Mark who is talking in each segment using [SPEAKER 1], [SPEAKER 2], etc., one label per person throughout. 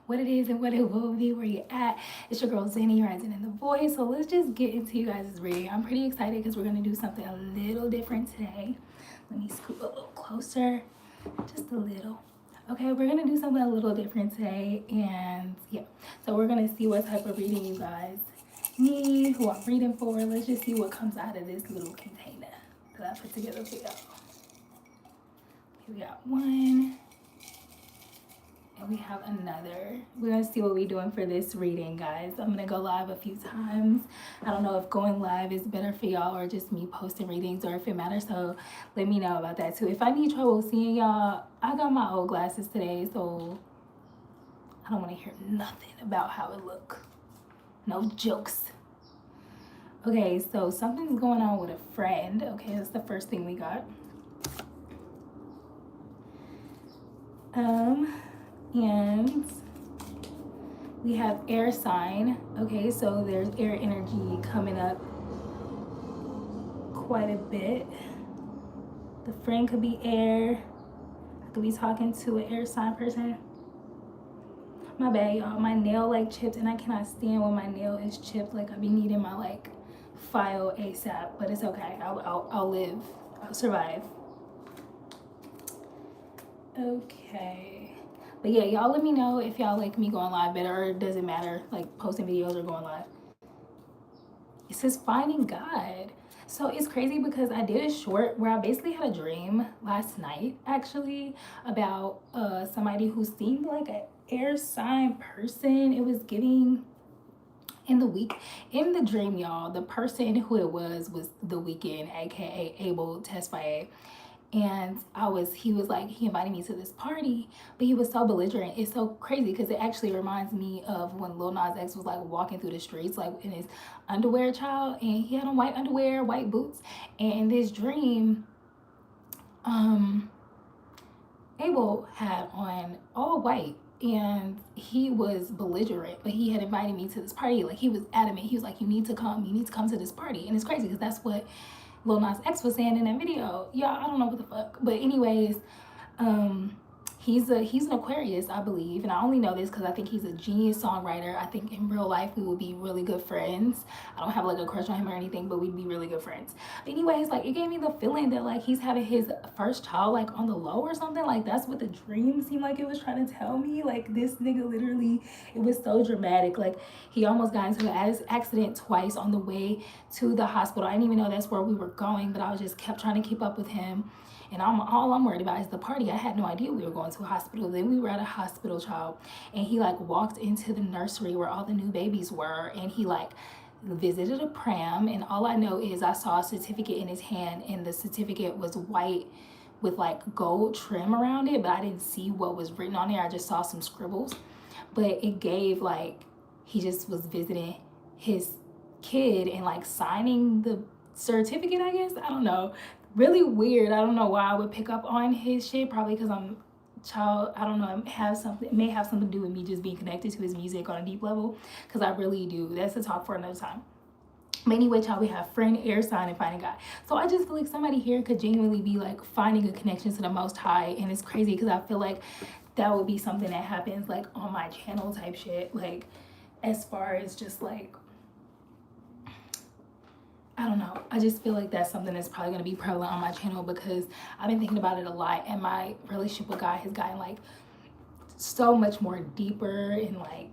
[SPEAKER 1] what it is and what it will be, where you at. It's your girl Zanny Rising in the Voice. So let's just get into you guys' reading. I'm pretty excited because we're going to do something a little different today. Let me scoot a little closer, just a little. Okay, we're going to do something a little different today. And yeah, so we're going to see what type of reading you guys need, who I'm reading for. Let's just see what comes out of this little container that I put together for y'all. Here we got one. And we have another. We're gonna see what we're doing for this reading, guys. I'm gonna go live a few times. I don't know if going live is better for y'all or just me posting readings or if it matters. So let me know about that too. If I need trouble seeing y'all, I got my old glasses today, so I don't want to hear nothing about how it look. No jokes. Okay, so something's going on with a friend. Okay, that's the first thing we got. And we have air sign. Okay, so there's air energy coming up quite a bit. The friend could be air. I could be talking to an air sign person. My bad, y'all. My nail like chipped, and I cannot stand when my nail is chipped. Like I be needing my like file ASAP, but it's okay. I'll live. I'll survive. Okay. But yeah, y'all let me know if y'all like me going live better, or does it matter like posting videos or going live. It says finding God. So it's crazy because I did a short where I basically had a dream last night actually about somebody who seemed like an air sign person. It was giving in the week in the dream, y'all. The person who it was The Weeknd, aka Abel Tesfaye. And he was like, he invited me to this party, but he was so belligerent. It's so crazy because it actually reminds me of when Lil Nas X was like walking through the streets, like in his underwear, child, and he had on white underwear, white boots. And in this dream, Abel had on all white, and he was belligerent, but he had invited me to this party. Like he was adamant. He was like, you need to come to this party. And it's crazy because that's what Lil Nas X was saying in that video. Y'all, I don't know what the fuck. But anyways, he's an Aquarius, I believe. And I only know this because I think he's a genius songwriter. I think in real life we would be really good friends. I don't have like a crush on him or anything, but we'd be really good friends. But anyways, like it gave me the feeling that like he's having his first child like on the low or something. Like that's what the dream seemed like it was trying to tell me. Like this nigga literally, it was so dramatic. Like he almost got into an accident twice on the way to the hospital. I didn't even know that's where we were going, but I was just kept trying to keep up with him. And all I'm worried about is the party. I had no idea we were going to a hospital. Then we were at a hospital, child, and he like walked into the nursery where all the new babies were, and he like visited a pram. And all I know is I saw a certificate in his hand, and the certificate was white with like gold trim around it, but I didn't see what was written on there. I just saw some scribbles, but it gave like he just was visiting his kid and like signing the certificate, I guess. I don't know. Really weird. I don't know why I would pick up on his shit. Probably because I'm child. I don't know. It may have something to do with me just being connected to his music on a deep level. Because I really do. That's a talk for another time. But anyway, child, we have friend, air sign, and finding God. So I just feel like somebody here could genuinely be like finding a connection to the Most High. And it's crazy because I feel like that would be something that happens like on my channel type shit. Like as far as just like, I don't know. I just feel like that's something that's probably going to be prevalent on my channel because I've been thinking about it a lot, and my relationship with God has gotten like so much more deeper and like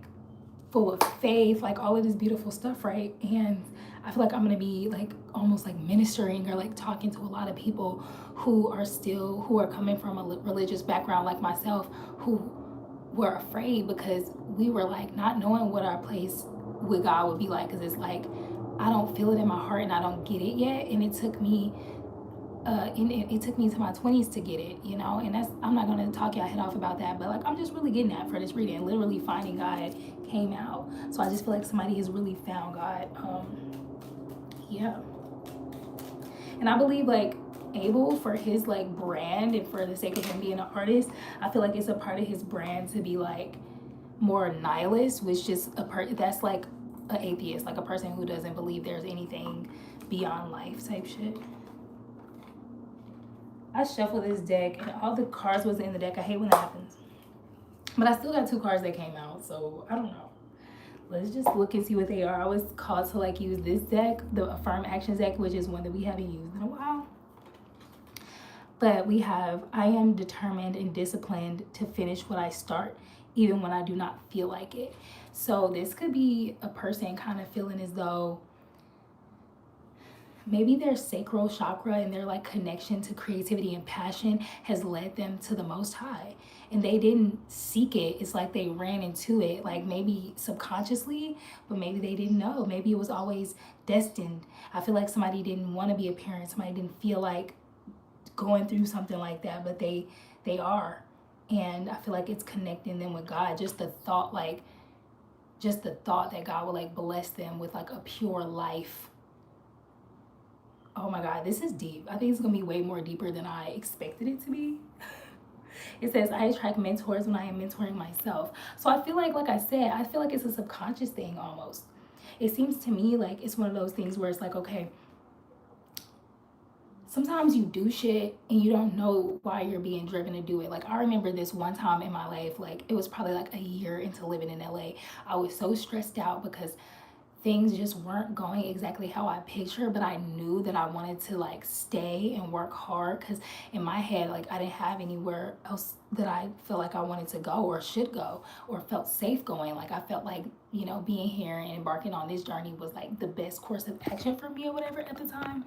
[SPEAKER 1] full of faith, like all of this beautiful stuff, right? And I feel like I'm going to be like almost like ministering or like talking to a lot of people who are coming from a religious background like myself, who were afraid because we were like not knowing what our place with God would be like, because it's like I don't feel it in my heart and I don't get it yet. And it took me it took me to my 20s to get it, you know. And that's, I'm not going to talk y'all head off about that, but like I'm just really getting that for this reading. Literally finding God came out. So I just feel like somebody has really found God. Yeah. And I believe like Abel, for his like brand and for the sake of him being an artist, I feel like it's a part of his brand to be like more nihilist, which is that's like an atheist, like a person who doesn't believe there's anything beyond life type shit. I shuffled this deck and all the cards was in the deck. I hate when that happens. But I still got 2 cards that came out, so I don't know. Let's just look and see what they are. I was called to like use this deck, the Affirm Actions deck, which is one that we haven't used in a while. But we have, I am determined and disciplined to finish what I start, even when I do not feel like it. So this could be a person kind of feeling as though maybe their sacral chakra and their like connection to creativity and passion has led them to the Most High, and they didn't seek it. It's like they ran into it, like maybe subconsciously, but maybe they didn't know. Maybe it was always destined. I feel like somebody didn't want to be a parent. Somebody didn't feel like going through something like that, but they are. And I feel like it's connecting them with God. Just the thought, like just the thought that God will like bless them with like a pure life. Oh my God, this is deep. I think it's gonna be way more deeper than I expected it to be. It says, I attract mentors when I am mentoring myself. So I feel like I said, I feel like it's a subconscious thing almost. It seems to me like it's one of those things where it's like, okay, sometimes you do shit and you don't know why you're being driven to do it. Like I remember this one time in my life, like it was probably like a year into living in LA. I was so stressed out because things just weren't going exactly how I pictured, but I knew that I wanted to like stay and work hard because in my head, like I didn't have anywhere else that I felt like I wanted to go or should go or felt safe going. Like I felt like, you know, being here and embarking on this journey was like the best course of action for me or whatever at the time.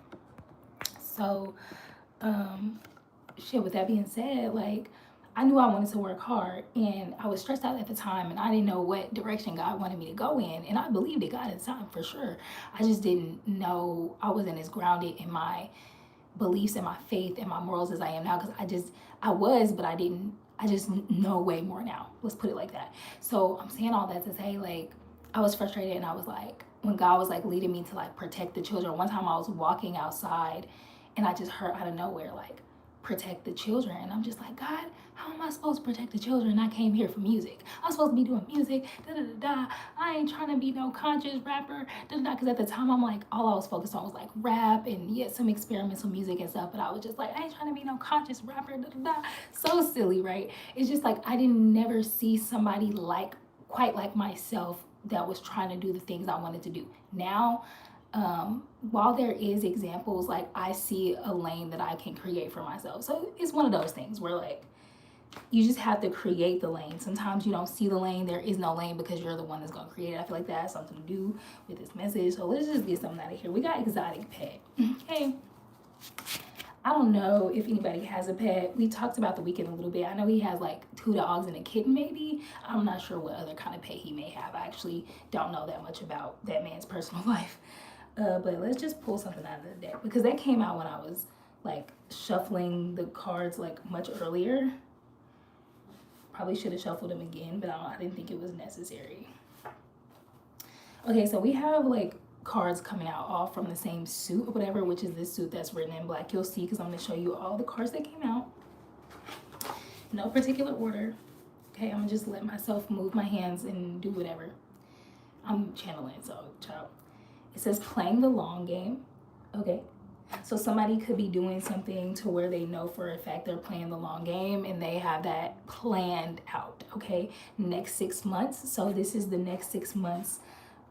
[SPEAKER 1] So, shit, with that being said, like I knew I wanted to work hard and I was stressed out at the time and I didn't know what direction God wanted me to go in. And I believed in God at the time for sure. I just didn't know, I wasn't as grounded in my beliefs and my faith and my morals as I am now, because I was, but I just know way more now. Let's put it like that. So I'm saying all that to say, like, I was frustrated and I was like, when God was like leading me to like protect the children, one time I was walking outside and I just heard out of nowhere, like, protect the children. And I'm just like, God, how am I supposed to protect the children? I came here for music. I'm supposed to be doing music, da da da da. I ain't trying to be no conscious rapper, da da da. Because at the time, I'm like, all I was focused on was like rap and yeah, some experimental music and stuff. But I was just like, I ain't trying to be no conscious rapper, da da da. So silly, right? It's just like I didn't never see somebody like quite like myself that was trying to do the things I wanted to do. Now, while there is examples, like I see a lane that I can create for myself. So it's one of those things where like you just have to create the lane. Sometimes you don't see the lane. There is no lane because you're the one that's gonna create it. I feel like that has something to do with this message. So let's just get something out of here. We got exotic pet. Okay. I don't know if anybody has a pet. We talked about the Weeknd a little bit. I know he has like 2 dogs and a kitten, maybe. I'm not sure what other kind of pet he may have. I actually don't know that much about that man's personal life. But let's just pull something out of the deck because that came out when I was like shuffling the cards like much earlier. Probably should have shuffled them again, but I didn't think it was necessary. Okay, so we have like cards coming out all from the same suit or whatever, which is this suit that's written in black. You'll see because I'm going to show you all the cards that came out. No particular order. Okay, I'm going to just let myself move my hands and do whatever. I'm channeling, so ciao. It says playing the long game. Okay. So somebody could be doing something to where they know for a fact they're playing the long game and they have that planned out. Okay. Next 6 months. So this is the next 6 months,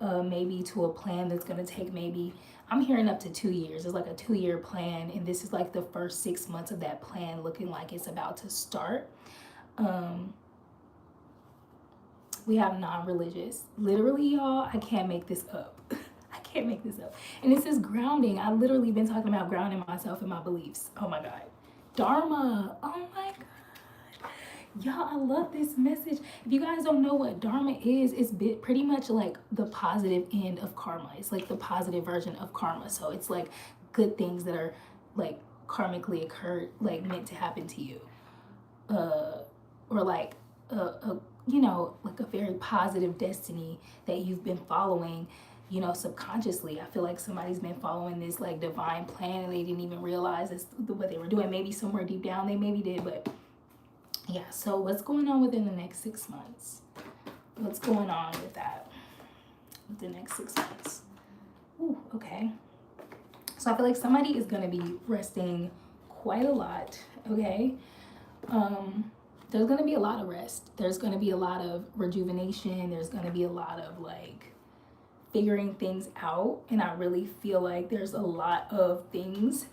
[SPEAKER 1] maybe to a plan that's going to take maybe, I'm hearing up to 2 years. It's like a 2-year plan. And this is like the first 6 months of that plan looking like it's about to start. We have non-religious. Literally, y'all, I can't make this up. I can't make this up. And this is grounding. I literally been talking about grounding myself in my beliefs. Oh my God. Dharma. Oh my God. Y'all, I love this message. If you guys don't know what Dharma is, it's pretty much like the positive end of karma. It's like the positive version of karma. So it's like good things that are like karmically occurred, like meant to happen to you. Or like you know, like a very positive destiny that you've been following, you know, subconsciously. I feel like somebody's been following this like divine plan and they didn't even realize it's what they were doing. Maybe somewhere deep down they maybe did, but yeah. So what's going on within the next 6 months? What's going on with that? With the next 6 months? Ooh, okay. So I feel like somebody is going to be resting quite a lot, okay? there's going to be a lot of rest. There's going to be a lot of rejuvenation. There's going to be a lot of like figuring things out. And I really feel like there's a lot of things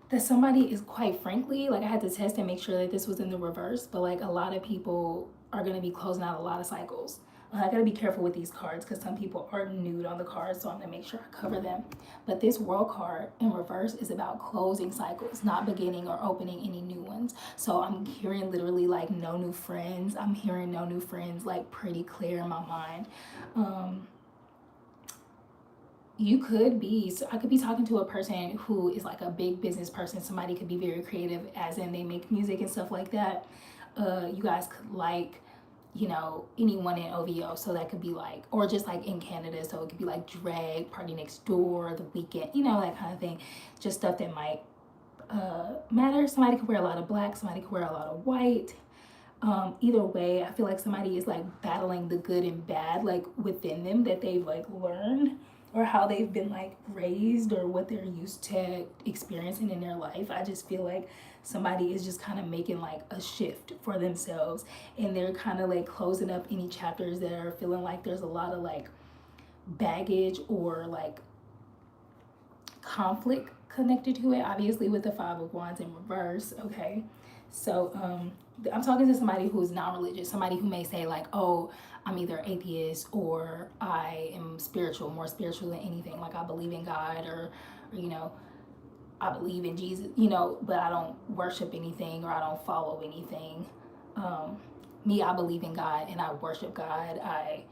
[SPEAKER 1] that somebody is, quite frankly, like I had to test and make sure that this was in the reverse, but like a lot of people are going to be closing out a lot of cycles. I gotta be careful with these cards because some people are nude on the cards, so I'm gonna make sure I cover them. But this World card in reverse is about closing cycles, not beginning or opening any new ones. So I'm hearing literally like no new friends. I'm hearing no new friends like pretty clear in my mind. You could be, so I could be talking to a person who is like a big business person. Somebody could be very creative, as in they make music and stuff like that. You guys could like, you know, anyone in OVO, so that could be like, or just like in Canada, so it could be like Drag, Party Next Door, The Weeknd, you know, that kind of thing. Just stuff that might matter. Somebody could wear a lot of black, somebody could wear a lot of white. Either way, I feel like somebody is like battling the good and bad like within them that they've like learned, or how they've been like raised, or what they're used to experiencing in their life. I just feel like somebody is just kind of making like a shift for themselves, and they're kind of like closing up any chapters that are feeling like there's a lot of like baggage or like conflict connected to it, obviously with the Five of Wands in reverse. Okay, so I'm talking to somebody who is non-religious, somebody who may say like, oh, I'm either atheist or I am spiritual, more spiritual than anything, like I believe in God, or you know, I believe in Jesus, you know, but I don't worship anything or I don't follow anything. Me, I believe in God and I worship God. I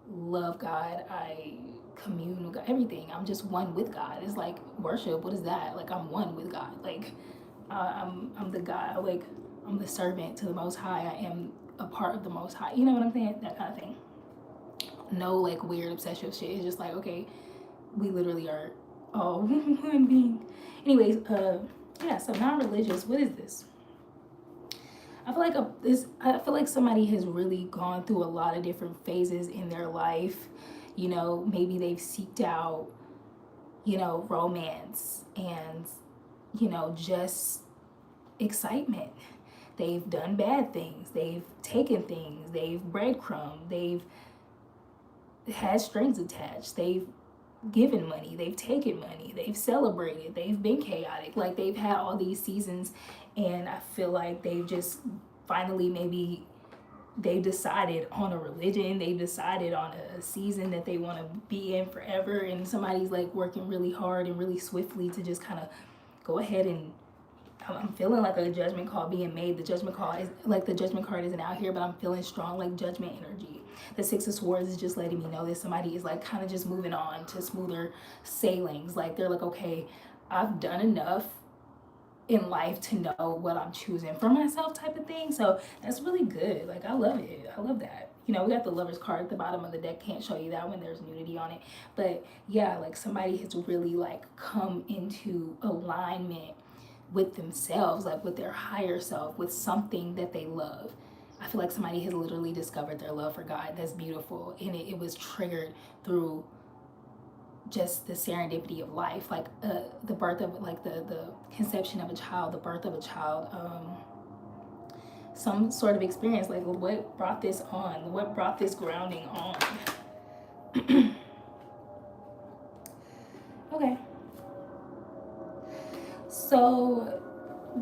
[SPEAKER 1] love God. I commune with God, everything. I'm just one with God. It's like worship. What is that? Like I'm one with God. Like I'm the God. Like I'm the servant to the Most High. I am a part of the Most High. You know what I'm saying? That kind of thing. No like weird obsessive shit. It's just like, okay, we literally are all one being. Anyways, yeah. So non-religious. What is this? I feel like somebody has really gone through a lot of different phases in their life. You know, maybe they've seeked out, you know, romance and, you know, just excitement. They've done bad things. They've taken things. They've breadcrumbed. They've had strings attached. They've given money. They've taken money. They've celebrated. They've been chaotic. Like they've had all these seasons, and I feel like they've just finally maybe they've decided on a religion. They've decided on a season that they want to be in forever, and somebody's like working really hard and really swiftly to just kind of go ahead and I'm feeling like a judgment call being made. The judgment call is like the judgment card isn't out here, but I'm feeling strong like judgment energy. The Six of Swords is just letting me know that somebody is like kind of just moving on to smoother sailings. Like they're like, okay, I've done enough in life to know what I'm choosing for myself type of thing. So that's really good. Like I love it. I love that. You know, we got the Lover's card at the bottom of the deck. Can't show you that when there's nudity on it. But yeah, like somebody has really like come into alignment with themselves, like with their higher self, with something that they love. I feel like somebody has literally discovered their love for God. That's beautiful. And it was triggered through just the serendipity of life, like the birth of, like the conception of a child, the birth of a child, some sort of experience. Like what brought this on? What brought this grounding on? Okay. So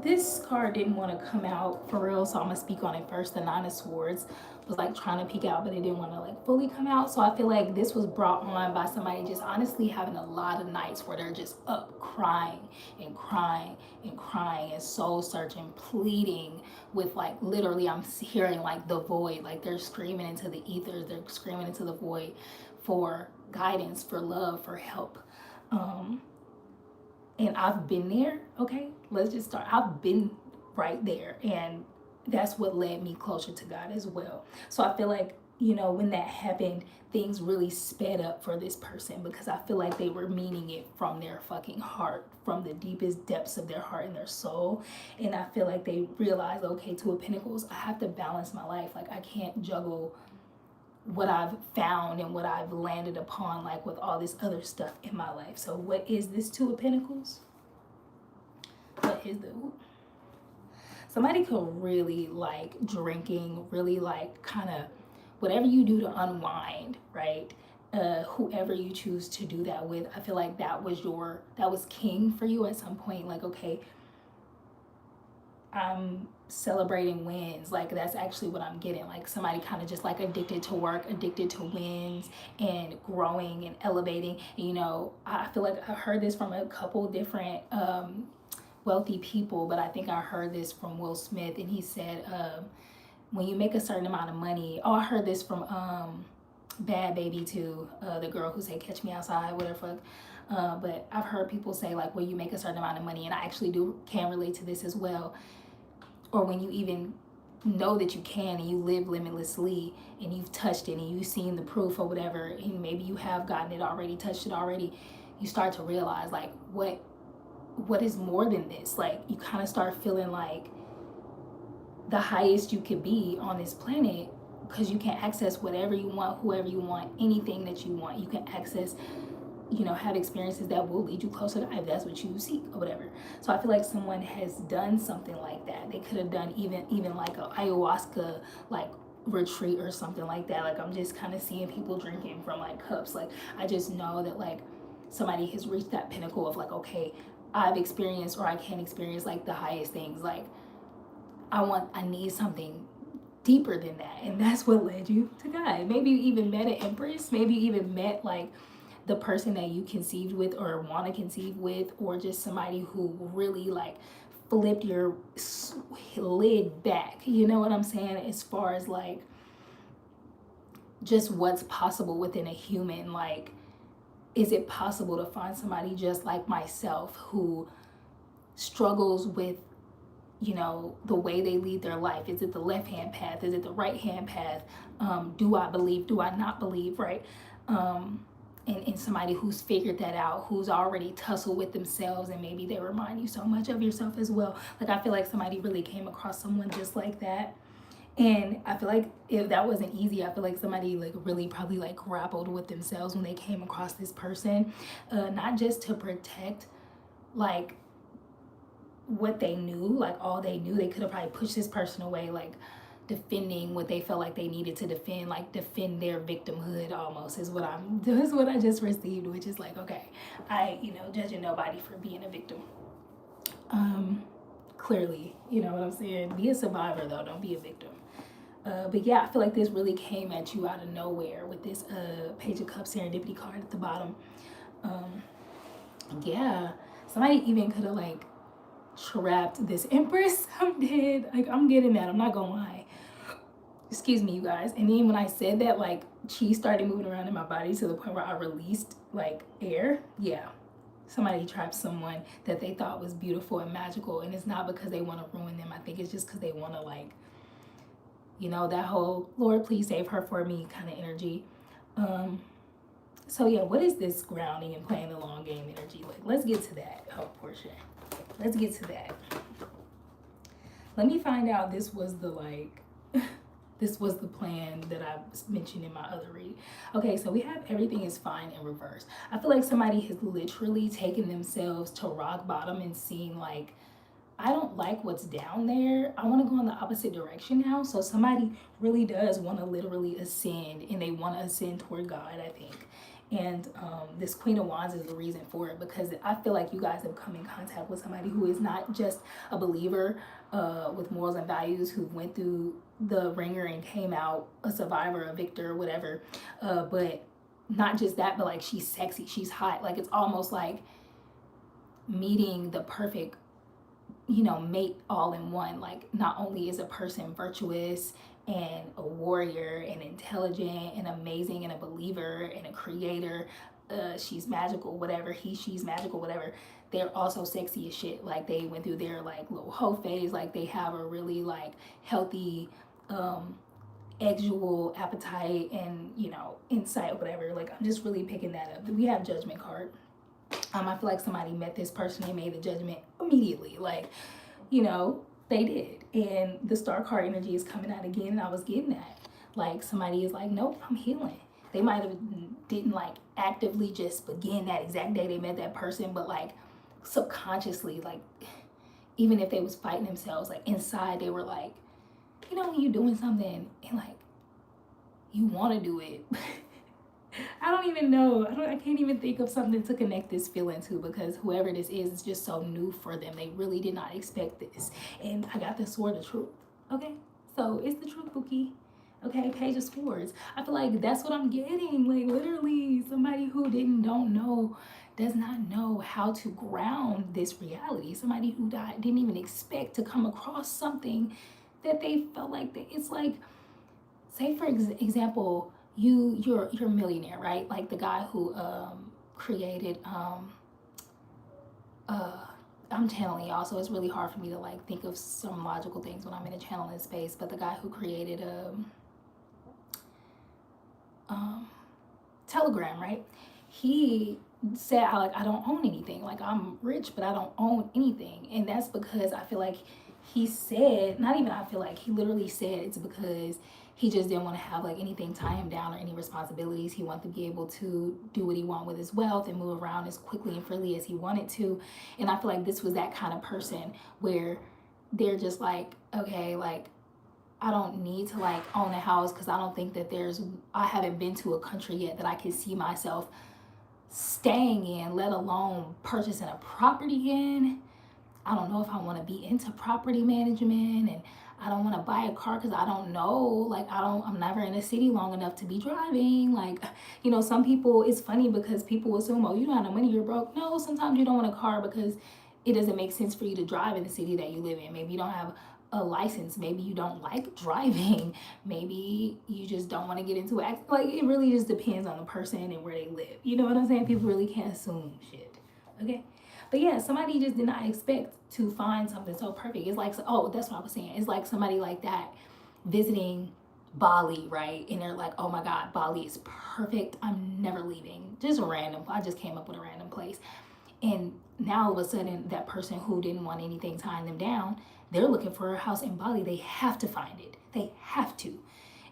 [SPEAKER 1] this card didn't want to come out for real, so I'm gonna speak on it first. The Nine of Swords was like trying to peek out, but it didn't want to like fully come out. So I feel like this was brought on by somebody just honestly having a lot of nights where they're just up crying and crying and crying and soul searching, pleading with like literally I'm hearing like the void, like they're screaming into the ether, they're screaming into the void for guidance, for love, for help. And I've been there. Okay, let's just start. I've been right there, and that's what led me closer to God as well. So I feel like, you know, when that happened, things really sped up for this person, because I feel like they were meaning it from their fucking heart, from the deepest depths of their heart and their soul. And I feel like they realized, okay, Two of Pentacles, I have to balance my life. Like I can't juggle what I've found and what I've landed upon, like with all this other stuff in my life. So what is this Two of Pentacles? What is the somebody could really like drinking, really like kind of whatever you do to unwind, right? Whoever you choose to do that with, I feel like that was king for you at some point. Like, okay, I'm celebrating wins. Like, that's actually what I'm getting. Like, somebody kind of just like addicted to work, addicted to wins and growing and elevating. You know, I feel like I heard this from a couple different wealthy people, but I think I heard this from Will Smith, and he said, when you make a certain amount of money, oh, I heard this from Bad Baby too, the girl who said "Catch Me Outside," whatever fuck. But I've heard people say like when you make a certain amount of money, and I actually can relate to this as well, or when you even know that you can and you live limitlessly and you've touched it and you've seen the proof or whatever, and maybe you have gotten it already, touched it already, you start to realize like what is more than this. Like, you kind of start feeling like the highest you could be on this planet, because you can access whatever you want, whoever you want, anything that you want. You can access, you know, have experiences that will lead you closer to God if that's what you seek or whatever. So I feel like someone has done something like that. They could have done even like a ayahuasca like retreat or something like that. Like, I'm just kind of seeing people drinking from like cups. Like, I just know that like somebody has reached that pinnacle of like, okay, I've experienced, or I can experience like the highest things. Like, I need something deeper than that. And that's what led you to God. Maybe you even met an empress. Maybe you even met like the person that you conceived with or want to conceive with, or just somebody who really like flipped your lid back. You know what I'm saying? As far as like just what's possible within a human. Like, is it possible to find somebody just like myself who struggles with, you know, the way they lead their life? Is it the left hand path? Is it the right hand path? Do I believe? Do I not believe? Right? And somebody who's figured that out, who's already tussled with themselves, and maybe they remind you so much of yourself as well. Like, I feel like somebody really came across someone just like that. And I feel like if that wasn't easy, I feel like somebody like really probably like grappled with themselves when they came across this person, not just to protect like what they knew, like all they knew. They could have probably pushed this person away, like defending what they felt like they needed to defend, like defend their victimhood almost is what I just received, which is like, okay, I, you know, judging nobody for being a victim. Clearly, you know what I'm saying? Be a survivor though, don't be a victim. But yeah, I feel like this really came at you out of nowhere with this Page of Cups serendipity card at the bottom. Yeah, somebody even could have like trapped this empress. I'm dead. Like, I'm getting that. I'm not gonna lie. Excuse me, you guys. And then when I said that, like, chi started moving around in my body to the point where I released like air. Yeah, somebody trapped someone that they thought was beautiful and magical, and it's not because they want to ruin them. I think it's just because they want to, like, you know, that whole Lord please save her for me kind of energy. So yeah, what is this grounding and playing the long game energy? Like, let's get to that. Oh, Portia, let's get to that. Let me find out this was the like this was the plan that I mentioned in my other read. Okay, so we have everything is fine in reverse. I feel like somebody has literally taken themselves to rock bottom and seen like, I don't like what's down there. I want to go in the opposite direction now. So somebody really does want to literally ascend, and they want to ascend toward God, I think. And this Queen of Wands is the reason for it, because I feel like you guys have come in contact with somebody who is not just a believer with morals and values, who went through the ringer and came out a survivor, a victor, whatever. But not just that, but like, she's sexy, she's hot. Like, it's almost like meeting the perfect, you know, mate all in one. Like, not only is a person virtuous and a warrior and intelligent and amazing and a believer and a creator, she's magical, whatever, she's magical, whatever, they're also sexy as shit. Like, they went through their like little hoe phase. Like, they have a really like healthy sexual appetite and, you know, insight, whatever. Like, I'm just really picking that up. We have Judgment card. I feel like somebody met this person, they made the judgment immediately. Like, you know, they did. And the Star card energy is coming out again, and I was getting that. Like, somebody is like, nope, I'm healing. They might have didn't like actively just begin that exact day they met that person, but like subconsciously, like, even if they was fighting themselves, like inside they were like, you know, when you're doing something and like you want to do it. I don't even know. I can't even think of something to connect this feeling to, because whoever this is just so new for them. They really did not expect this. And I got the sword of truth. Okay? So it's the truth, Bookie. Okay, Page of Swords. I feel like that's what I'm getting. Like literally somebody who don't know, does not know how to ground this reality. Somebody who didn't even expect to come across something that they felt like it's like, say for example, you're a millionaire, right? Like the guy who created uh I'm channeling y'all, so it's really hard for me to like think of some logical things when I'm in a channeling space. But the guy who created um Telegram, right? He said, I don't own anything. Like I'm rich, but I don't own anything. And that's because I feel like he said, not even I feel like, he literally said it's because he just didn't want to have like anything tie him down or any responsibilities. He wanted to be able to do what he wanted with his wealth and move around as quickly and freely as he wanted to. And I feel like this was that kind of person where they're just like, okay, like I don't need to like own a house, because I don't think that I haven't been to a country yet that I can see myself staying in, let alone purchasing a property in. I don't know if I want to be into property management, and I don't want to buy a car because I don't know. Like I'm never in a city long enough to be driving. Like, you know, some people, it's funny because people assume, oh, you don't have no money, you're broke. No, sometimes you don't want a car because it doesn't make sense for you to drive in the city that you live in. Maybe you don't have a license. Maybe you don't like driving. Maybe you just don't want to get into it. Like, it really just depends on the person and where they live. You know what I'm saying? People really can't assume shit. Okay? But yeah, somebody just did not expect to find something so perfect. It's like, oh, that's what I was saying. It's like somebody like that visiting Bali, right? And they're like, oh my God, Bali is perfect. I'm never leaving. Just random. I just came up with a random place. And now all of a sudden, that person who didn't want anything tying them down, they're looking for a house in Bali. They have to find it. They have to.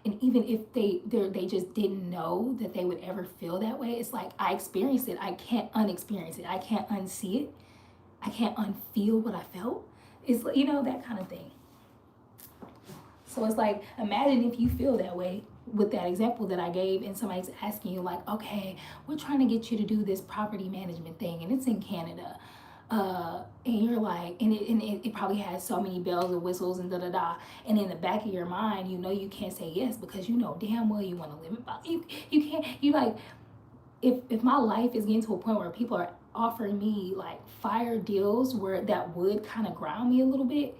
[SPEAKER 1] And even if they just didn't know that they would ever feel that way, it's like, I experienced it. I can't unexperience it. I can't unsee it. I can't unfeel what I felt. It's, you know, that kind of thing. So it's like, imagine if you feel that way with that example that I gave, and somebody's asking you like, okay, we're trying to get you to do this property management thing, and it's in Canada. And you're like, and it probably has so many bells and whistles and da. And in the back of your mind, you know you can't say yes, because you know damn well you want to live in Bali. You can't, you like, if my life is getting to a point where people are offering me like fire deals where that would kind of ground me a little bit,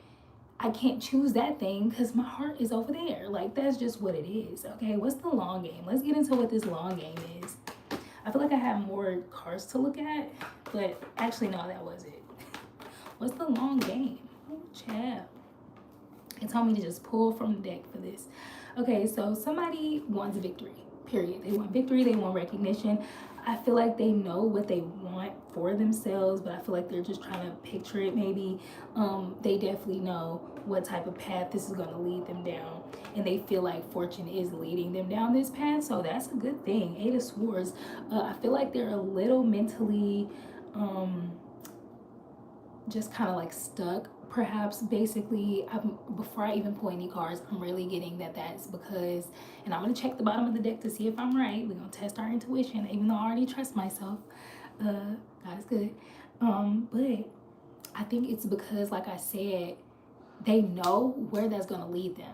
[SPEAKER 1] I can't choose that thing because my heart is over there. Like, that's just what it is. Okay, what's the long game? Let's get into what this long game is. I feel like I have more cards to look at, but actually, no, that was it. What's the long game? Oh, child. It told me to just pull from the deck for this. Okay, so somebody wants victory, period. They want victory, they want recognition. I feel like they know what they want for themselves, but I feel like they're just trying to picture it maybe. They definitely know what type of path this is going to lead them down, and they feel like fortune is leading them down this path, so that's a good thing. Eight of Swords. I feel like they're a little mentally just kind of like stuck, perhaps. Basically, before I even pull any cards, I'm really getting that that's because, and I'm going to check the bottom of the deck to see if I'm right. We're going to test our intuition, even though I already trust myself. God is good. But I think it's because, like I said, they know where that's going to lead them.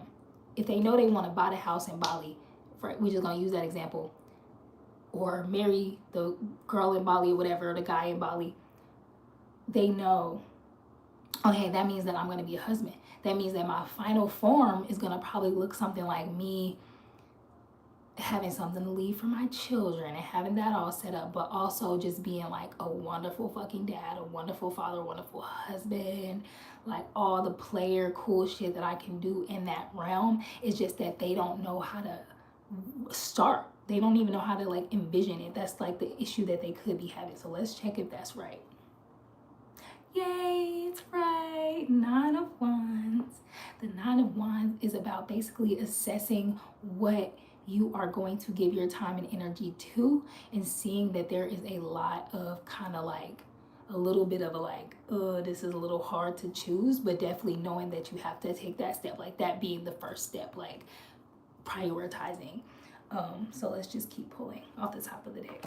[SPEAKER 1] If they know they want to buy the house in Bali, we're just going to use that example, or marry the girl in Bali or whatever, or the guy in Bali, they know, okay, that means that I'm going to be a husband. That means that my final form is going to probably look something like me having something to leave for my children and having that all set up, but also just being like a wonderful fucking dad, a wonderful father, a wonderful husband, like all the player cool shit that I can do in that realm. It's just that they don't know how to start. They don't even know how to like envision it. That's like the issue that they could be having. So let's check if that's right. Yay, it's right. Nine of Wands. The Nine of Wands is about basically assessing what you are going to give your time and energy to, and seeing that there is a lot of kind of like a little bit of a like, this is a little hard to choose, but definitely knowing that you have to take that step, like that being the first step, like prioritizing. So let's just keep pulling off the top of the deck.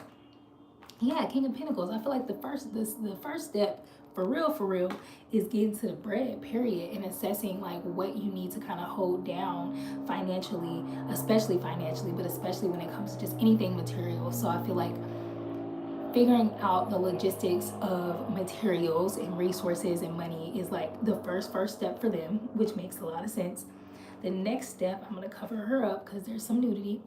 [SPEAKER 1] Yeah, King of Pentacles. I feel like the first step for real is getting to the bread, period, and assessing like what you need to kind of hold down financially, especially financially, but especially when it comes to just anything material. So I feel like figuring out the logistics of materials and resources and money is like the first step for them, which makes a lot of sense. The next step, I'm going to cover her up because there's some nudity,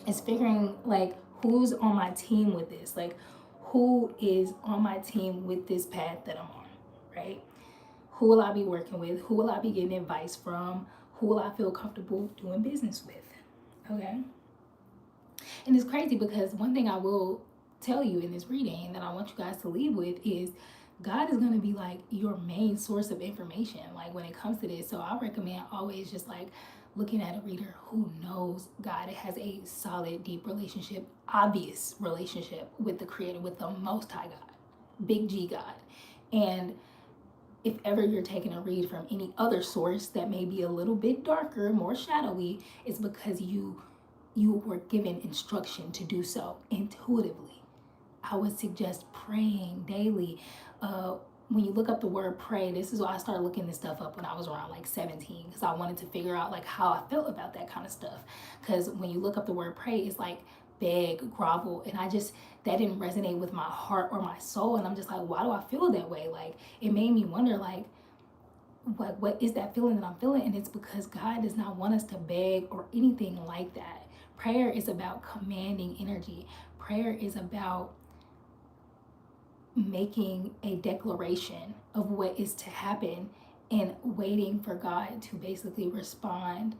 [SPEAKER 1] is figuring like who's on my team with this, like who is on my team with this path that I'm on, right? Who will I be working with? Who will I be getting advice from? Who will I feel comfortable doing business with? Okay. And it's crazy because one thing I will tell you in this reading that I want you guys to leave with is God is going to be like your main source of information, like when it comes to this. So I recommend always just like looking at a reader who knows God, it has a solid, deep relationship, obvious relationship with the Creator, with the Most High God, Big G God. And if ever you're taking a read from any other source that may be a little bit darker, more shadowy, it's because you were given instruction to do so intuitively. I would suggest praying daily. When you look up the word pray, this is why I started looking this stuff up when I was around like 17, because I wanted to figure out like how I felt about that kind of stuff. Because when you look up the word pray, it's like beg, grovel, and that didn't resonate with my heart or my soul. And I'm just like, why do I feel that way? Like it made me wonder, like, what is that feeling that I'm feeling? And it's because God does not want us to beg or anything like that. Prayer is about commanding energy. Prayer is about making a declaration of what is to happen and waiting for God to basically respond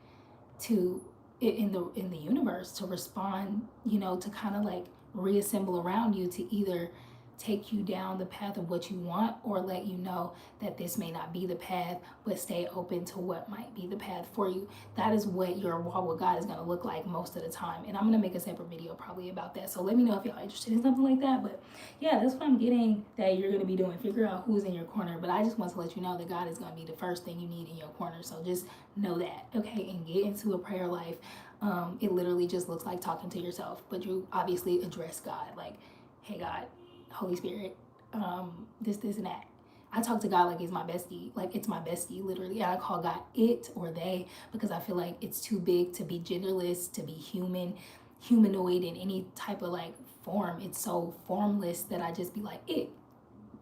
[SPEAKER 1] to it in the universe, to respond, to kind of like reassemble around you to either take you down the path of what you want or let you know that this may not be the path, but stay open to what might be the path for you. That is what your walk with God is going to look like most of the time. And I'm going to make a separate video probably about that. So let me know if y'all interested in something like that. But yeah, that's what I'm getting that you're going to be doing. Figure out who's in your corner. But I just want to let you know that God is going to be the first thing you need in your corner. So just know that, okay? And get into a prayer life. It literally just looks like talking to yourself, but you obviously address God. Like, hey, God, Holy Spirit, this, and that. I talk to God like it's my bestie, literally. And I call God it or they because I feel like it's too big to be genderless, to be humanoid in any type of like form. It's so formless that I just be like it,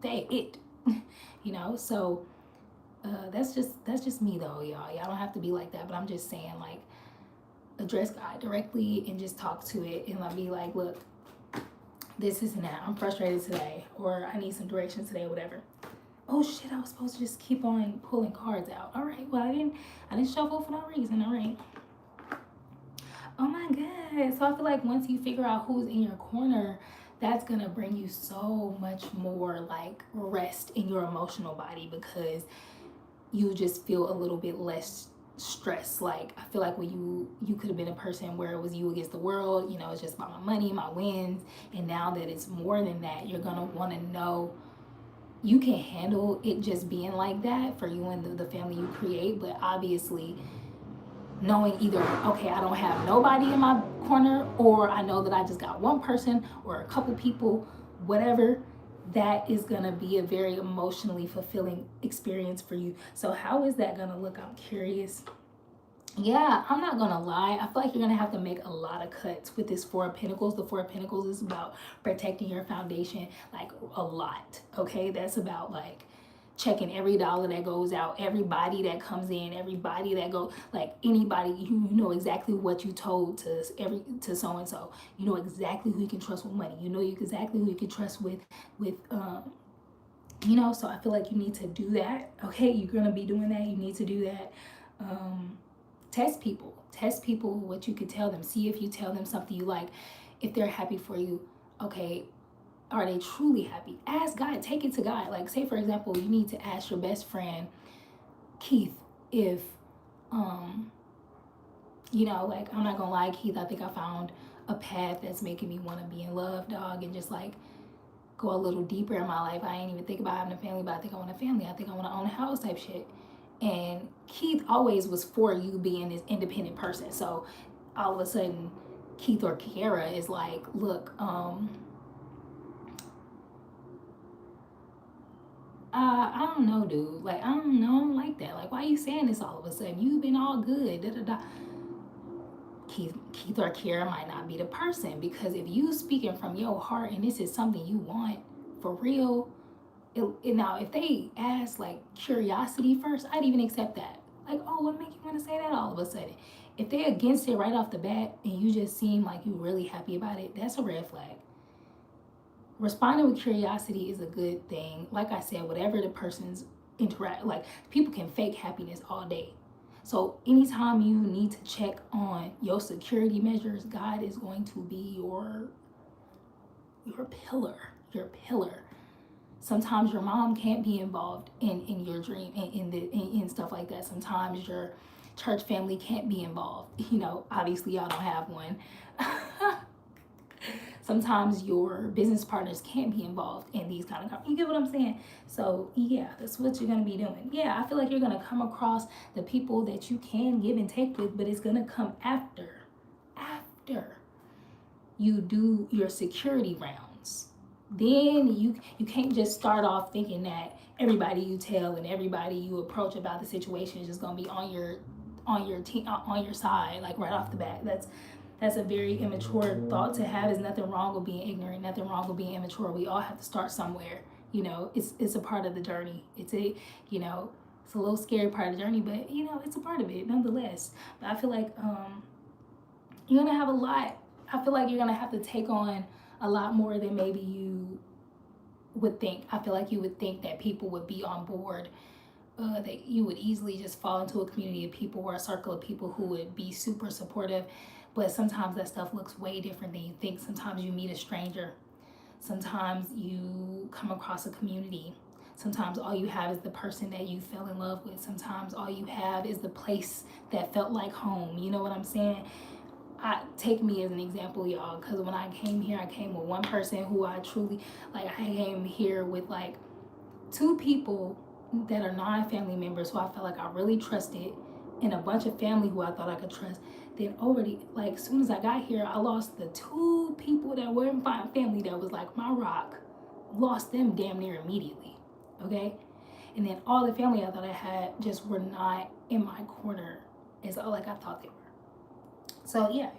[SPEAKER 1] they, it, So that's just me though, y'all. Y'all don't have to be like that, but I'm just saying like address God directly and just talk to it and like be like, look, this isn't that. I'm frustrated today, or I need some direction today, whatever. Oh shit, I was supposed to just keep on pulling cards out. All right, well I didn't shuffle for no reason. All right. Oh my God. So I feel like once you figure out who's in your corner, that's gonna bring you so much more like rest in your emotional body because you just feel a little bit less stress. Like I feel like when you could have been a person where it was you against the world, it's just about my money, my wins, and now that it's more than that, you're gonna want to know you can handle it just being like that for you and the family you create. But obviously knowing either, okay, I don't have nobody in my corner, or I know that I just got one person or a couple people, whatever, that is gonna be a very emotionally fulfilling experience for you. So how is that gonna look? I'm curious. Yeah, I'm not gonna lie. I feel like you're gonna have to make a lot of cuts with this Four of Pentacles. The Four of Pentacles is about protecting your foundation, like a lot. Okay, that's about like checking every dollar that goes out, everybody that comes in, everybody that goes, like anybody. You know exactly what you told to so and so. You know exactly who you can trust with money. You know exactly who you can trust with. So I feel like you need to do that. Okay, you're gonna be doing that. You need to do that. Test people what you could tell them. See if you tell them something you like, if they're happy for you. Okay, are they truly happy? Ask God. Take it to God. Like say for example, you need to ask your best friend Keith if like I'm not gonna lie, Keith, I think I found a path that's making me want to be in love, dog, and just like go a little deeper in my life. I ain't even think about having a family, but I think I want a family. I think I want to own a house type shit. And Keith always was for you being this independent person. So all of a sudden, Keith or Kiara is like, look, I don't know, dude. Like, I don't know, I don't like that. Like, why are you saying this all of a sudden? You've been all good. Da da da. Keith or Kiara might not be the person, because if you speaking from your heart and this is something you want for real, now if they ask like curiosity first, I'd even accept that. Like, oh, what make you want to say that all of a sudden? If they're against it right off the bat and you just seem like you're really happy about it, that's a red flag. Responding with curiosity is a good thing. Like I said, whatever the person's interact, like people can fake happiness all day. So anytime you need to check on your security measures, God is going to be your pillar, your pillar. Sometimes your mom can't be involved in your dream, in stuff like that. Sometimes your church family can't be involved. You know, obviously y'all don't have one. Sometimes your business partners can't be involved in these kind of, you get what I'm saying? So yeah, that's what you're going to be doing. Yeah, I feel like you're going to come across the people that you can give and take with, but it's going to come after you do your security rounds. Then you can't just start off thinking that everybody you tell and everybody you approach about the situation is just going to be on your team, on your side, like right off the bat. That's a very immature thought to have. There's nothing wrong with being ignorant, nothing wrong with being immature. We all have to start somewhere. You know, it's a part of the journey. It's a little scary part of the journey, but you know, it's a part of it nonetheless. But I feel like you're gonna have a lot. I feel like you're gonna have to take on a lot more than maybe you would think. I feel like you would think that people would be on board, that you would easily just fall into a community of people or a circle of people who would be super supportive. But sometimes that stuff looks way different than you think. Sometimes you meet a stranger. Sometimes you come across a community. Sometimes all you have is the person that you fell in love with. Sometimes all you have is the place that felt like home. You know what I'm saying? Take me as an example, y'all, because when I came here, I came with one person who I truly, like, I came here with like 2 people that are non-family members who I felt like I really trusted, and a bunch of family who I thought I could trust. Then already, like, as soon as I got here, I lost the 2 people that were in my family that was like my rock. Lost them damn near immediately, okay? And then all the family I thought I had just were not in my corner as like I thought they were. So yeah,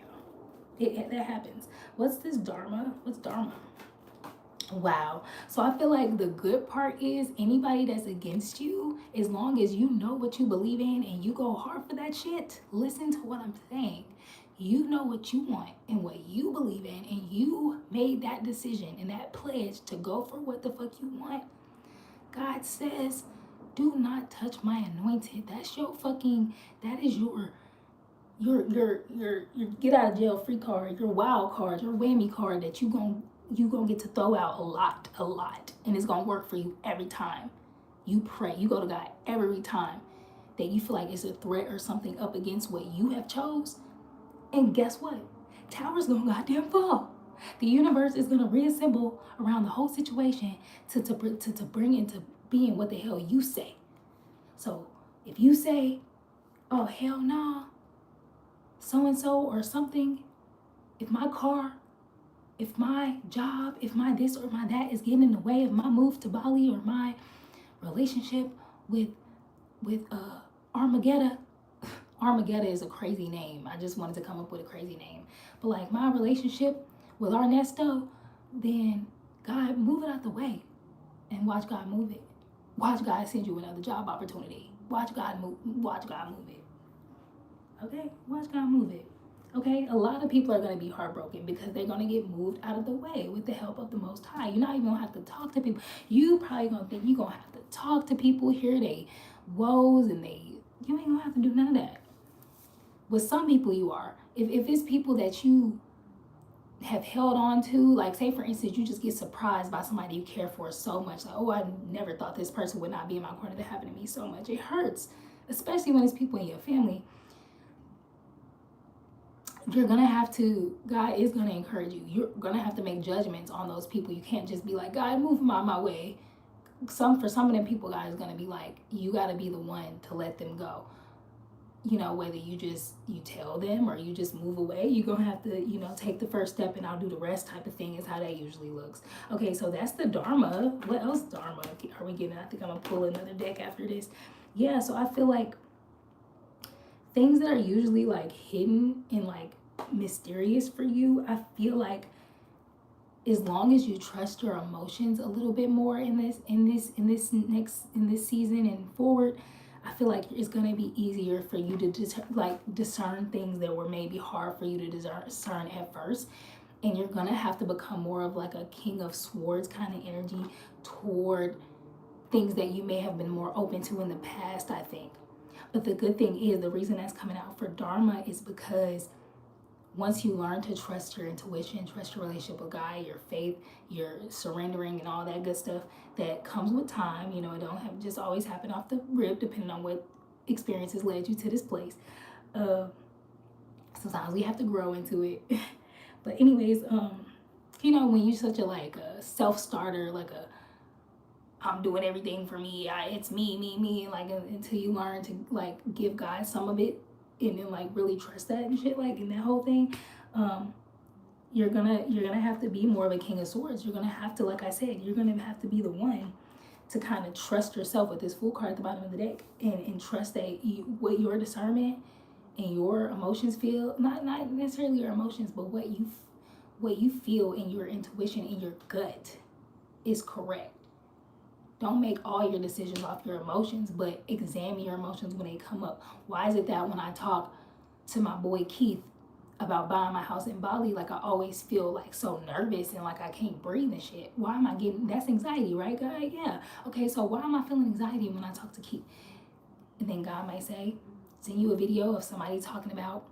[SPEAKER 1] that happens. What's this Dharma? What's Dharma? Wow. So I feel like the good part is anybody that's against you, as long as you know what you believe in and you go hard for that shit, listen to what I'm saying. You know what you want and what you believe in, and you made that decision and that pledge to go for what the fuck you want. God says, do not touch my anointed. That's your fucking, that is your get out of jail free card, your wild card, your whammy card that you gonna get to throw out a lot, and it's gonna work for you every time. You pray, you go to God every time that you feel like it's a threat or something up against what you have chose, and guess what? Towers gonna goddamn fall. The universe is gonna reassemble around the whole situation to bring into being what the hell you say. So if you say, oh hell no, so and so or something, if my car, if my job, if my this or my that is getting in the way of my move to Bali, or my relationship with Armageddon. Armageddon is a crazy name. I just wanted to come up with a crazy name. But like my relationship with Ernesto, then God, move it out the way and watch God move it. Watch God send you another job opportunity. Watch God move it. Okay? Watch God move it. Okay? A lot of people are going to be heartbroken because they're going to get moved out of the way with the help of the Most High. You're not even going to have to talk to people. You probably going to think you're going to have to talk to people, hear they woes, and you ain't going to have to do none of that. With some people you are. If it's people that you have held on to, like say for instance, you just get surprised by somebody you care for so much. Like, oh, I never thought this person would not be in my corner. That happened to me so much. It hurts, especially when it's people in your family. you're gonna have to, God is gonna encourage you. You're gonna have to make judgments on those people. You can't just be like, God, move them out my way. For some of them people, God is gonna be like, you gotta be the one to let them go. You know, whether you tell them or you just move away, you're gonna have to, take the first step and I'll do the rest type of thing is how that usually looks. Okay, so that's the Dharma. What else Dharma are we getting? I think I'm gonna pull another deck after this. Yeah, so I feel like things that are usually like hidden and like mysterious for you, I feel like as long as you trust your emotions a little bit more in this season and forward, I feel like it's going to be easier for you to discern things that were maybe hard for you to discern at first. And you're going to have to become more of like a King of Swords kind of energy toward things that you may have been more open to in the past, I think. But the good thing is, the reason that's coming out for Dharma is because once you learn to trust your intuition, trust your relationship with God, your faith, your surrendering and all that good stuff that comes with time, it don't have just always happen off the rip, depending on what experiences led you to this place. Sometimes we have to grow into it. But anyways, when you're such a self-starter, I'm doing everything for me, it's me, until you learn to give God some of it and then really trust that and shit, in that whole thing, you're gonna have to be more of a King of Swords. You're gonna have to, like I said, you're gonna have to be the one to kind of trust yourself with this Fool card at the bottom of the deck, and trust that what your discernment and your emotions feel, not necessarily your emotions, but what you feel in your intuition, in your gut, is correct. Don't make all your decisions off your emotions, but examine your emotions when they come up. Why is it that when I talk to my boy Keith about buying my house in Bali, I always feel so nervous and I can't breathe and shit? Why am I getting, that's anxiety, right, God? Yeah. Okay, so why am I feeling anxiety when I talk to Keith? And then God might say, send you a video of somebody talking about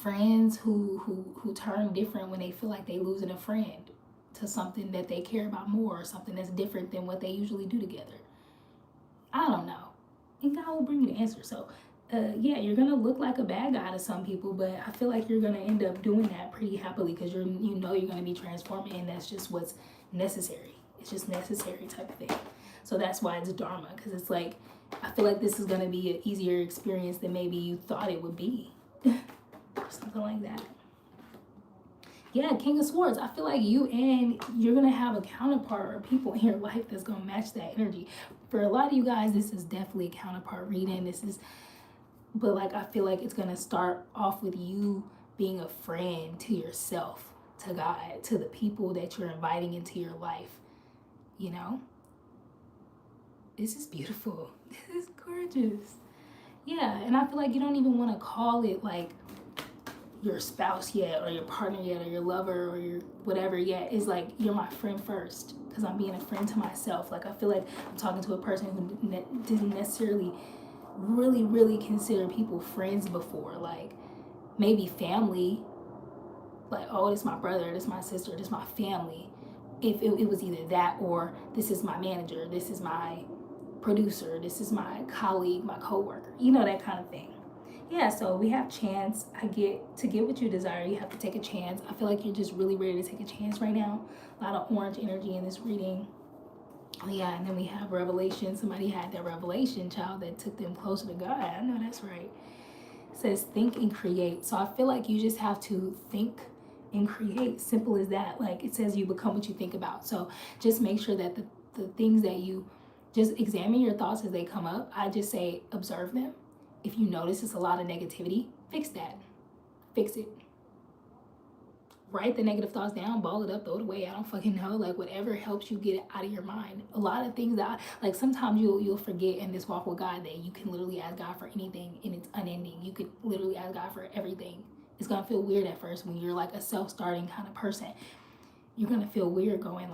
[SPEAKER 1] friends who turn different when they feel like they losing a friend to something that they care about more, or something that's different than what they usually do together. I don't know. And God will bring you the answer. So, yeah, you're going to look like a bad guy to some people, but I feel like you're going to end up doing that pretty happily because you're going to be transforming, and that's just what's necessary. It's just necessary type of thing. So that's why it's Dharma, because it's I feel like this is going to be an easier experience than maybe you thought it would be. Something like that. Yeah, King of Swords. I feel like you're going to have a counterpart or people in your life that's going to match that energy. For a lot of you guys, this is definitely a counterpart reading. But I feel like it's going to start off with you being a friend to yourself, to God, to the people that you're inviting into your life. This is beautiful. This is gorgeous. Yeah, and I feel like you don't even want to call it your spouse yet, or your partner yet, or your lover, or your whatever yet. Is you're my friend first, because I'm being a friend to myself. I feel like I'm talking to a person who didn't necessarily really consider people friends before, maybe family, oh, this is my brother, this is my sister, this is my family. If it was either that, or this is my manager, this is my producer, this is my colleague, my coworker, that kind of thing. Yeah, so we have chance. To get what you desire, you have to take a chance. I feel like you're just really ready to take a chance right now. A lot of orange energy in this reading. Yeah, and then we have revelation. Somebody had that revelation, child, that took them closer to God. I know that's right. It says think and create. So I feel like you just have to think and create. Simple as that. It says you become what you think about. So just make sure that the things that you, just examine your thoughts as they come up. I just say observe them. If you notice it's a lot of negativity, fix that. Fix it. Write the negative thoughts down, ball it up, throw it away. I don't fucking know. Whatever helps you get it out of your mind. A lot of things that sometimes you'll forget in this walk with God that you can literally ask God for anything and it's unending. You could literally ask God for everything. It's gonna feel weird at first when you're a self-starting kind of person. You're gonna feel weird going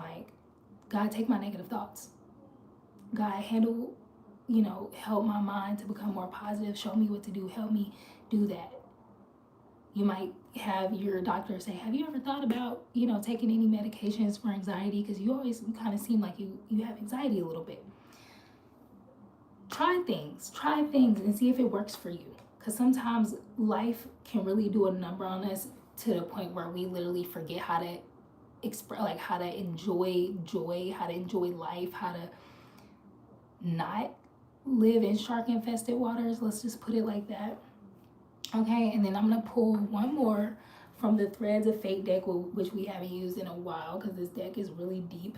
[SPEAKER 1] God, take my negative thoughts. God, handle, help my mind to become more positive. Show me what to do. Help me do that. You might have your doctor say, have you ever thought about, taking any medications for anxiety? Because you kind of seem like you have anxiety a little bit. Try things and see if it works for you. because sometimes life can really do a number on us to the point where we literally forget how to express, like how to enjoy joy, how to enjoy life, how to not live in shark infested waters. Let's just put it like that. Okay, and then I'm gonna pull one more from the Threads of Fate deck, which we haven't used in a while because this deck is really deep.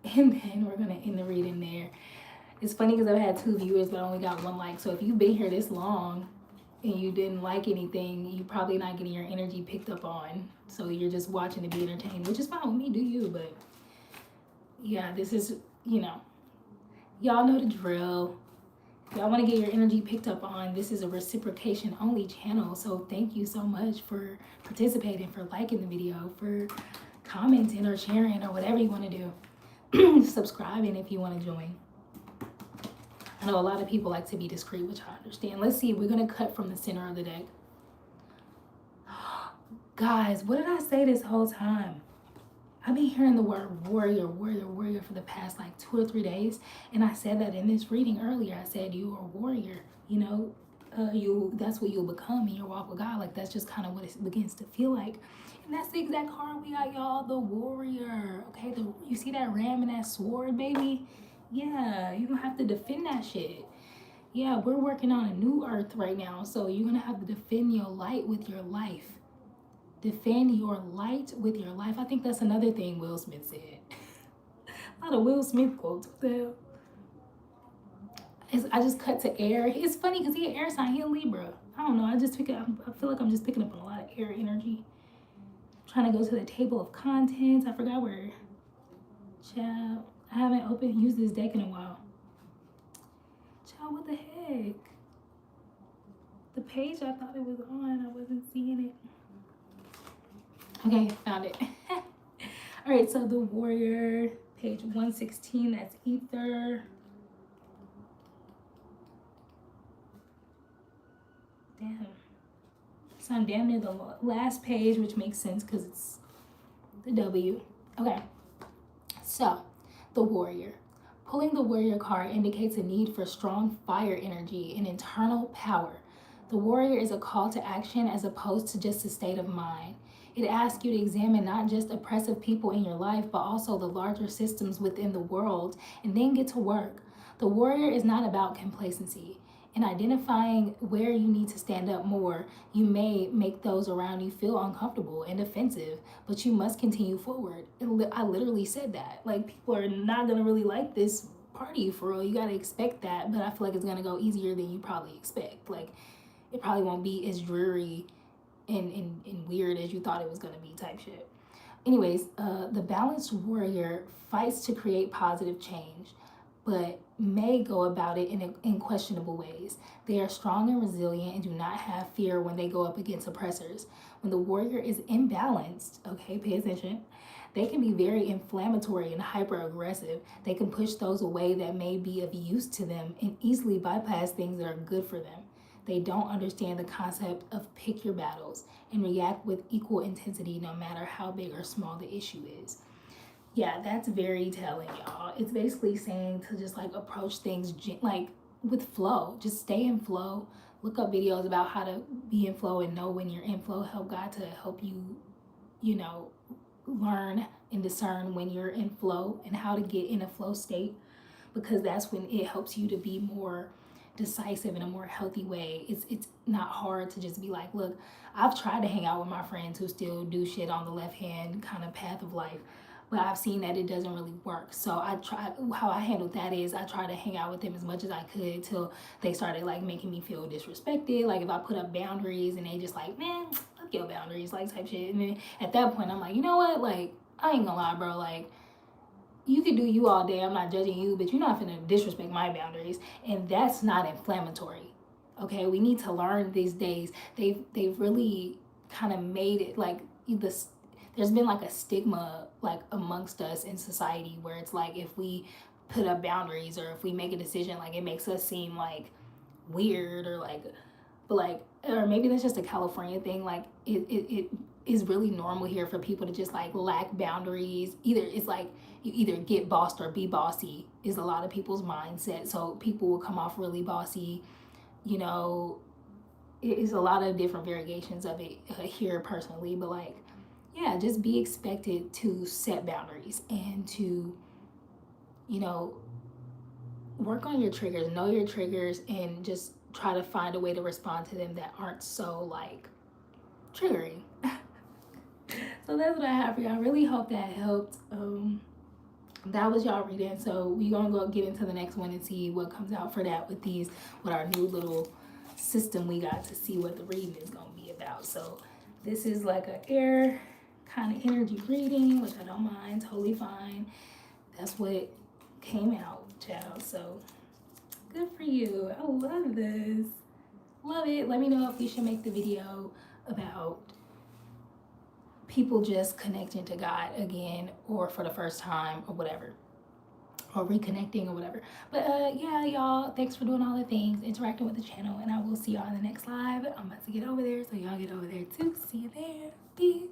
[SPEAKER 1] And then we're gonna end the reading there. It's funny because I've had 2 viewers but I only got 1 like. So if you've been here this long and you didn't like anything, you probably not getting your energy picked up on. So you're just watching to be entertained, which is fine with me, do you? But yeah, this is, y'all know the drill. Y'all want to get your energy picked up on, this is a reciprocation only channel. So thank you so much for participating, for liking the video, for commenting or sharing or whatever you want to do. Subscribing if you want to join. I know a lot of people like to be discreet, which I understand. Let's see, we're going to cut from the center of the deck. Guys, what did I say this whole time? I've been hearing the word warrior, warrior, warrior for the past like 2 or 3 days. And I said that in this reading earlier. I said you are a warrior, that's what you'll become in your walk with God. Like, that's just kind of what it begins to feel like. And that's the exact card we got, y'all, the warrior. Okay, you see that ram and that sword, baby? Yeah, you're gonna have to defend that shit. Yeah, we're working on a new earth right now. So you're gonna have to defend your light with your life. Defend your light with your life. I think that's another thing Will Smith said. A lot of Will Smith quotes. What the hell? I just cut to air. It's funny because he an air sign. He a Libra. I don't know. I feel like I'm just picking up on a lot of air energy. I'm trying to go to the table of contents. I forgot where. Child, I haven't used this deck in a while. Child, what the heck? The page I thought it was on, I wasn't seeing it. Okay, found it. All right, so the warrior, page 116, that's ether. Damn. So I'm damn near the last page, which makes sense because it's the W. Okay, so the warrior. Pulling the warrior card indicates a need for strong fire energy and internal power. The warrior is a call to action as opposed to just a state of mind. It asks you to examine not just oppressive people in your life, but also the larger systems within the world, and then get to work. The warrior is not about complacency. In identifying where you need to stand up more, you may make those around you feel uncomfortable and offensive, but you must continue forward. I literally said that. Like, people are not going to really like this party for real. You got to expect that, but I feel like it's going to go easier than you probably expect. Like, it probably won't be as dreary and weird as you thought it was going to be type shit. Anyways, the balanced warrior fights to create positive change, but may go about it in questionable ways. They are strong and resilient and do not have fear when they go up against oppressors. When the warrior is imbalanced, okay, pay attention, they can be very inflammatory and hyper aggressive. They can push those away that may be of use to them and easily bypass things that are good for them. They don't understand the concept of pick your battles and react with equal intensity no matter how big or small the issue is. Yeah, that's very telling, y'all. It's basically saying to just like approach things like with flow. Just stay in flow. Look up videos about how to be in flow and know when you're in flow. Help God to help you, learn and discern when you're in flow and how to get in a flow state, because that's when it helps you to be more decisive in a more healthy way. It's not hard to just be like, look, I've tried to hang out with my friends who still do shit on the left hand kind of path of life, but I've seen that it doesn't really work. So how I handled that is I tried to hang out with them as much as I could till they started like making me feel disrespected. Like if I put up boundaries and they just like, man, fuck your boundaries, like type shit. And then at that point I'm like, you know what? Like, I ain't gonna lie, bro. Like, you can do you all day. I'm not judging you, but you're not gonna disrespect my boundaries. And that's not inflammatory. Okay, we need to learn these days. They've really kind of made it like this. There's been like a stigma like amongst us in society where it's like if we put up boundaries or if we make a decision, like it makes us seem like weird or like, but like, or maybe that's just a California thing. Like it is really normal here for people to just like lack boundaries. Either it's like you either get bossed or be bossy is a lot of people's mindset. So people will come off really bossy, it is a lot of different variations of it here personally, but like, yeah, just be expected to set boundaries and to, you know, work on your triggers, know your triggers, and just try to find a way to respond to them that aren't so like triggering. So that's what I have for y'all. I really hope that helped. That was y'all reading. So we gonna go get into the next one and see what comes out for that with our new little system we got to see what the reading is gonna be about. So this is like a air kind of energy reading, which I don't mind, totally fine. That's what came out, child. So good for you. I love this. Love it. Let me know if we should make the video about people just connecting to God again, or for the first time, or whatever, or reconnecting or whatever. But yeah, y'all, thanks for doing all the things, interacting with the channel, and I will see y'all in the next live. I'm about to get over there, so y'all get over there too. See you there. Peace.